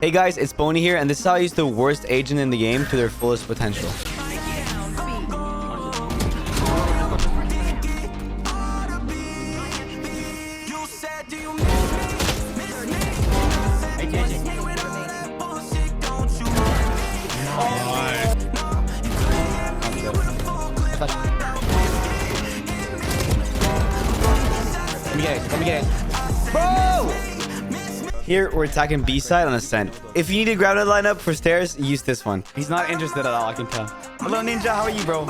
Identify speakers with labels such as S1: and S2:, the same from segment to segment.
S1: Hey guys, it's Boney here, and this is how I use the worst agent in the game to their fullest potential. Let me get it. Bro! Here, we're attacking B side on Ascent. If you need a grounded lineup for stairs, use this one. He's not interested at all, I can tell. Hello, Ninja. How are you, bro?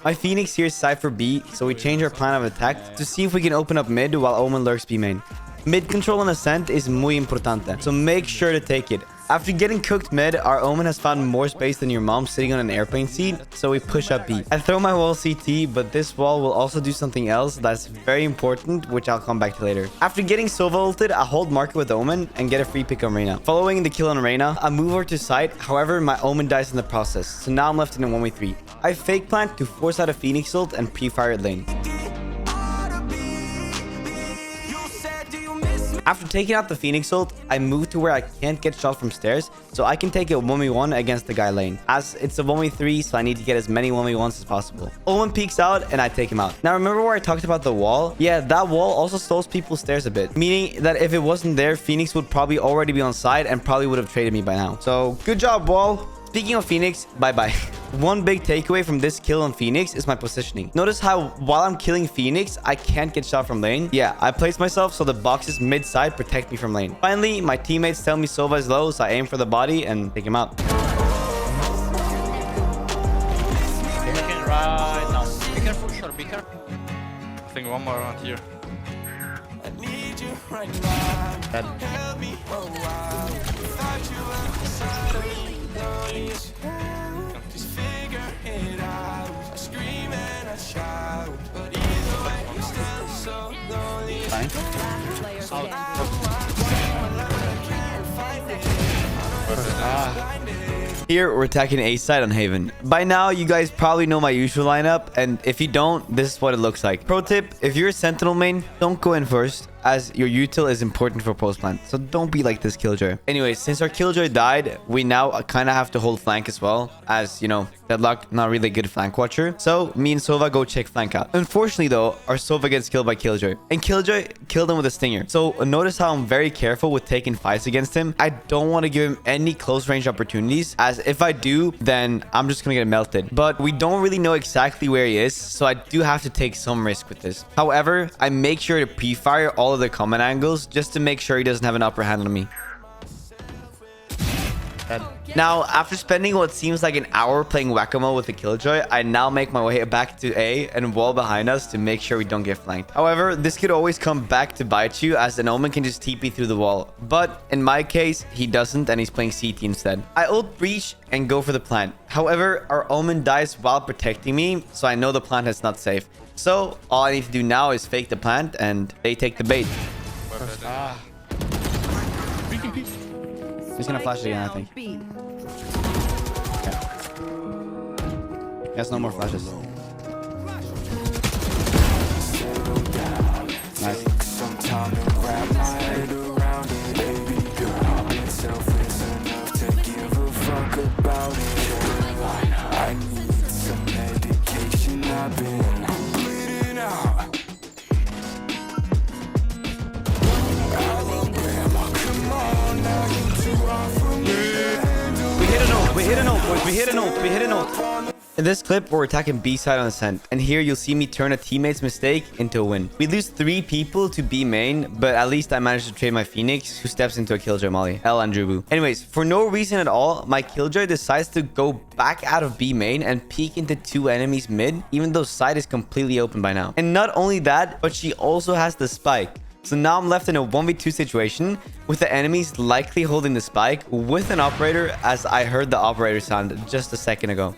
S1: My Phoenix here is Cypher B, so we change our plan of attack to see if we can open up mid while Omen lurks B main. Mid control on Ascent is muy importante, so make sure to take it. After getting cooked mid, our Omen has found more space than your mom sitting on an airplane seat, so we push up B. I throw my wall CT, but this wall will also do something else that's very important, which I'll come back to later. After getting Sova ulted, I hold market with Omen and get a free pick on Reyna. Following the kill on Reyna, I move over to site, however, my Omen dies in the process, so now I'm left in a 1v3. I fake plant to force out a Phoenix ult and pre-fire lane. After taking out the Phoenix ult, I move to where I can't get shot from stairs, so I can take a 1v1 against the guy lane. As it's a 1v3, so I need to get as many 1v1s as possible. Owen peeks out, and I take him out. Now, remember where I talked about the wall? Yeah, that wall also stalls people's stairs a bit, meaning that if it wasn't there, Phoenix would probably already be on side and probably would have traded me by now. So, good job, wall. Speaking of Phoenix, bye-bye. One big takeaway from this kill on Phoenix is my positioning. Notice how while I'm killing Phoenix, I can't get shot from lane. Yeah, I placed myself so the boxes mid-side protect me from lane. Finally, my teammates tell me Sova is low, so I aim for the body and take him out.
S2: Right now. Be careful, short, be careful. I think one more around here.
S1: Dead. Fine. Here, we're attacking A side on Haven. By now, you guys probably know my usual lineup, and if you don't, this is what it looks like. Pro tip, if you're a Sentinel main, don't go in first, as your util is important for post plant, so don't be like this Killjoy. Anyways, since our Killjoy died, we now kind of have to hold flank as well, as, you know, Deadlock, not really a good flank watcher. So, me and Sova go check flank out. Unfortunately, though, our Sova gets killed by Killjoy, and Killjoy killed him with a stinger. So, notice how I'm very careful with taking fights against him. I don't want to give him any close range opportunities, as if I do, then I'm just gonna get melted. But we don't really know exactly where he is, so I do have to take some risk with this. However, I make sure to pre-fire all of the common angles just to make sure he doesn't have an upper hand on me. Now, after spending what seems like an hour playing whack-a-mole with the Killjoy, I now make my way back to A and wall behind us to make sure we don't get flanked. However, this could always come back to bite you, as an Omen can just TP through the wall. But in my case, he doesn't, and he's playing CT instead. I ult breach and go for the plant. However, our Omen dies while protecting me, so I know the plant is not safe. So, all I need to do now is fake the plant, and they take the bait. He's gonna flash again, I think. Okay. He has no more flashes. Nice. We hit a note, boys. We hit a note. In this clip, we're attacking B side on Ascent, and here you'll see me turn a teammate's mistake into a win. We lose 3 people to B main, but at least I managed to trade my Phoenix, who steps into a Killjoy molly, L and Drubu. Anyways, for no reason at all, my Killjoy decides to go back out of B main and peek into 2 enemies mid, even though side is completely open by now. And not only that, but she also has the spike. So now I'm left in a 1v2 situation with the enemies likely holding the spike with an operator, as I heard the operator sound just a second ago.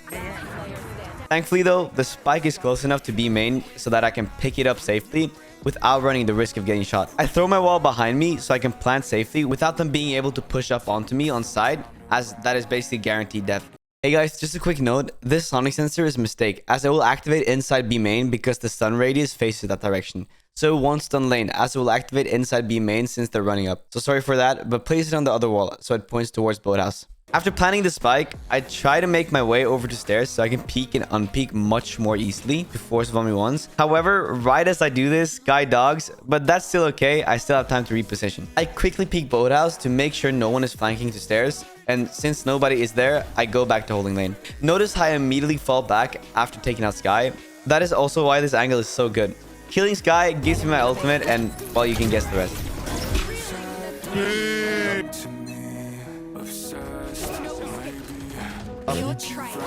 S1: Thankfully though, the spike is close enough to B main so that I can pick it up safely without running the risk of getting shot. I throw my wall behind me so I can plant safely without them being able to push up onto me on side, as that is basically guaranteed death. Hey guys, just a quick note, this sonic sensor is a mistake, as it will activate inside B main because the stun radius faces that direction. so it won't stun lane, as it will activate inside B main since they're running up. So sorry for that, but place it on the other wall so it points towards boathouse. After planting the spike, I try to make my way over to stairs so I can peek and unpeek much more easily to force 1v1s. However, right as I do this, guy dogs, but that's still okay. I still have time to reposition. I quickly peek boathouse to make sure no one is flanking to stairs. And since nobody is there, I go back to holding lane. Notice how I immediately fall back after taking out Skye. That is also why this angle is so good. Killing Skye gives me my ultimate, and well, you can guess the rest.
S3: You're trying.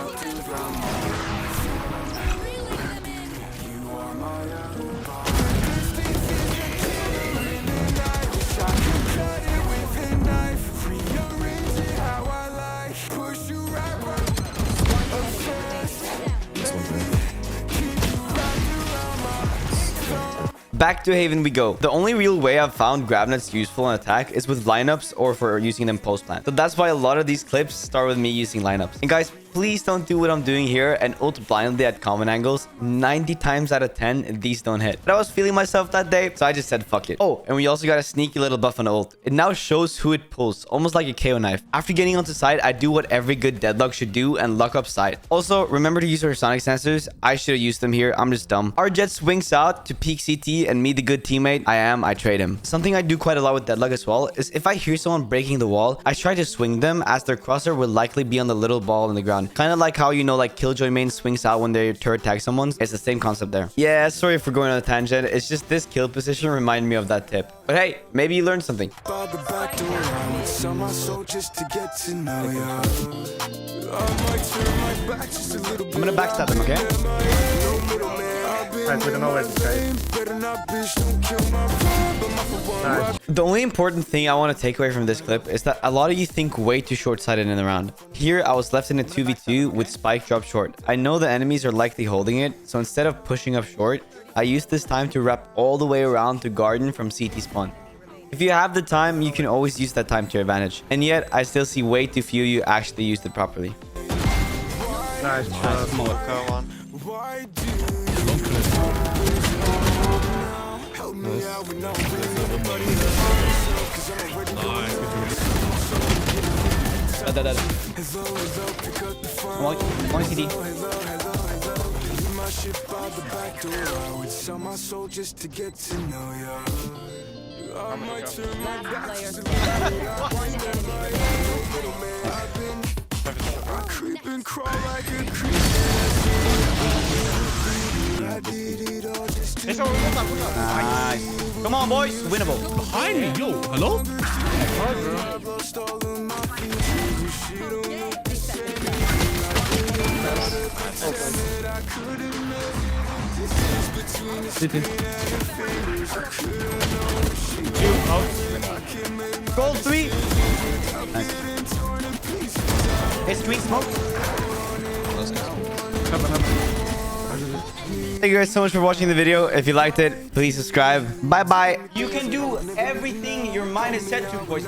S1: Back to Haven we go. The only real way I've found grab nets useful in attack is with lineups or for using them post plant. So that's why a lot of these clips start with me using lineups. And guys, please don't do what I'm doing here and ult blindly at common angles. 90 times out of 10, these don't hit. But I was feeling myself that day, so I just said fuck it. Oh, and we also got a sneaky little buff on ult. It now shows who it pulls, almost like a KO knife. After getting onto side, I do what every good deadlock should do and lock up side. Also, remember to use your sonic sensors. I should have used them here. I'm just dumb. Our jet swings out to peek CT, and me, the good teammate I trade him. Something I do quite a lot with deadlock as well is if I hear someone breaking the wall, I try to swing them as their crosshair will likely be on the little ball in the ground. Kind of like how, you know, like Killjoy main swings out when they turret tag someone. It's the same concept there. Yeah, sorry for going on a tangent. It's just this kill position reminded me of that tip. But hey, maybe you learned something. I'm gonna backstab them, okay?
S4: Right, we don't know where this guy is. Nice.
S1: The only important thing I want to take away from this clip is that a lot of you think way too short-sighted in the round. Here, I was left in a 2v2 with spike drop short. I know the enemies are likely holding it, so instead of pushing up short, I used this time to wrap all the way around to garden from CT spawn. If you have the time, you can always use that time to your advantage. And yet, I still see way too few of you actually used it properly.
S4: Nice.
S2: One.
S1: Dead. One CD. Nice. Come on, boys. Winnable.
S5: Behind me, yo. Hello?
S1: Gold 3. Nice. Hey, screen smoke. Thank you guys so much for watching the video. If you liked it, please subscribe. Bye bye. You can do everything your mind is set to, boys.